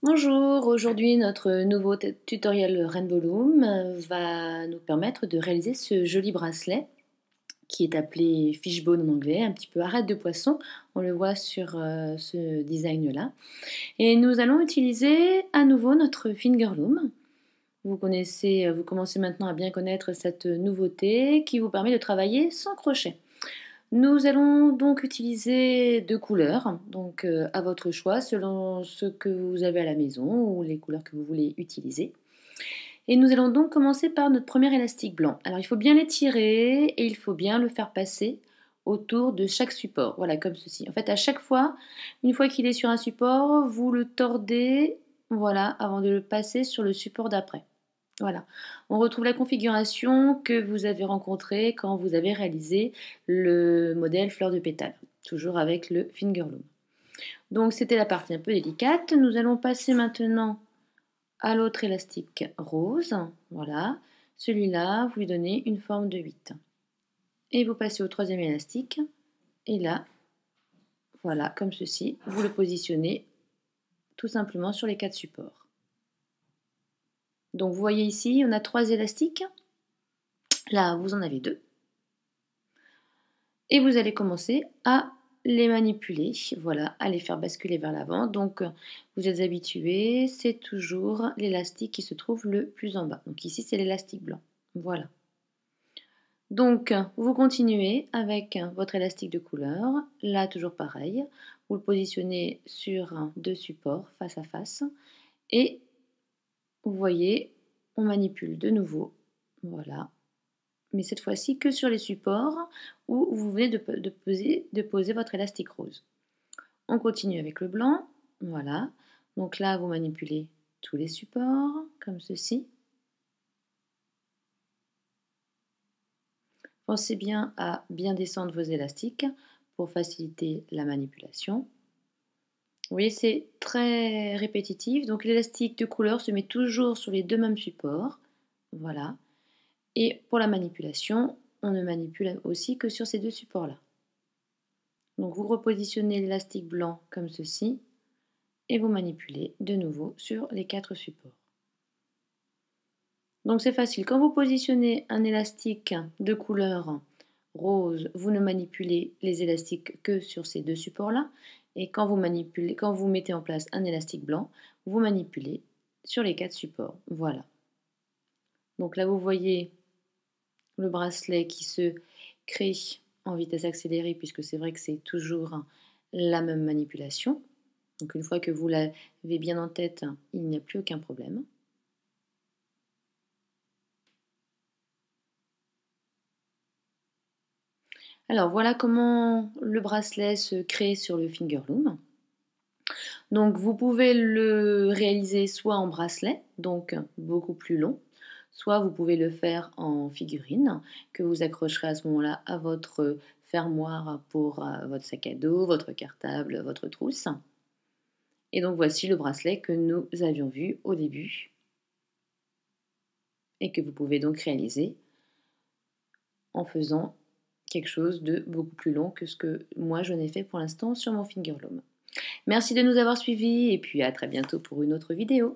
Bonjour, aujourd'hui notre nouveau tutoriel Rainbow Loom va nous permettre de réaliser ce joli bracelet qui est appelé fishbone en anglais, un petit peu arête de poisson, on le voit sur ce design là. Et nous allons utiliser à nouveau notre finger loom. Vous commencez maintenant à bien connaître cette nouveauté qui vous permet de travailler sans crochet. Nous allons donc utiliser deux couleurs, donc à votre choix, selon ce que vous avez à la maison ou les couleurs que vous voulez utiliser. Et nous allons donc commencer par notre premier élastique blanc. Alors il faut bien l'étirer et il faut bien le faire passer autour de chaque support. Voilà, comme ceci. En fait, à chaque fois, une fois qu'il est sur un support, vous le tordez, voilà, avant de le passer sur le support d'après. Voilà, on retrouve la configuration que vous avez rencontrée quand vous avez réalisé le modèle fleur de pétale, toujours avec le finger loom. Donc c'était la partie un peu délicate. Nous allons passer maintenant à l'autre élastique rose. Voilà, celui-là, vous lui donnez une forme de 8. Et vous passez au troisième élastique. Et là, voilà, comme ceci, vous le positionnez tout simplement sur les 4 supports. Donc vous voyez ici, on a 3 élastiques. Là, vous en avez 2. Et vous allez commencer à les manipuler, voilà, à les faire basculer vers l'avant. Donc vous êtes habitué, c'est toujours l'élastique qui se trouve le plus en bas. Donc ici c'est l'élastique blanc, voilà. Donc vous continuez avec votre élastique de couleur, là toujours pareil, vous le positionnez sur 2 supports face à face et vous voyez, on manipule de nouveau, voilà, mais cette fois-ci que sur les supports où vous venez de poser votre élastique rose. On continue avec le blanc, voilà. Donc là, vous manipulez tous les supports, comme ceci. Pensez bien à bien descendre vos élastiques pour faciliter la manipulation. Vous voyez, c'est très répétitif. Donc l'élastique de couleur se met toujours sur les 2 mêmes supports, voilà. Et pour la manipulation, on ne manipule aussi que sur ces 2 supports-là. Donc vous repositionnez l'élastique blanc comme ceci et vous manipulez de nouveau sur les 4 supports. Donc c'est facile, quand vous positionnez un élastique de couleur rose, vous ne manipulez les élastiques que sur ces 2 supports-là. Et quand vous mettez en place un élastique blanc, vous manipulez sur les 4 supports. Voilà. Donc là vous voyez le bracelet qui se crée en vitesse accélérée, puisque c'est vrai que c'est toujours la même manipulation. Donc une fois que vous l'avez bien en tête, il n'y a plus aucun problème. Alors voilà comment le bracelet se crée sur le finger loom. Donc vous pouvez le réaliser soit en bracelet, donc beaucoup plus long, soit vous pouvez le faire en figurine que vous accrocherez à ce moment-là à votre fermoir pour votre sac à dos, votre cartable, votre trousse. Et donc voici le bracelet que nous avions vu au début et que vous pouvez donc réaliser en faisant quelque chose de beaucoup plus long que ce que moi je n'ai fait pour l'instant sur mon finger loom. Merci de nous avoir suivis et puis à très bientôt pour une autre vidéo.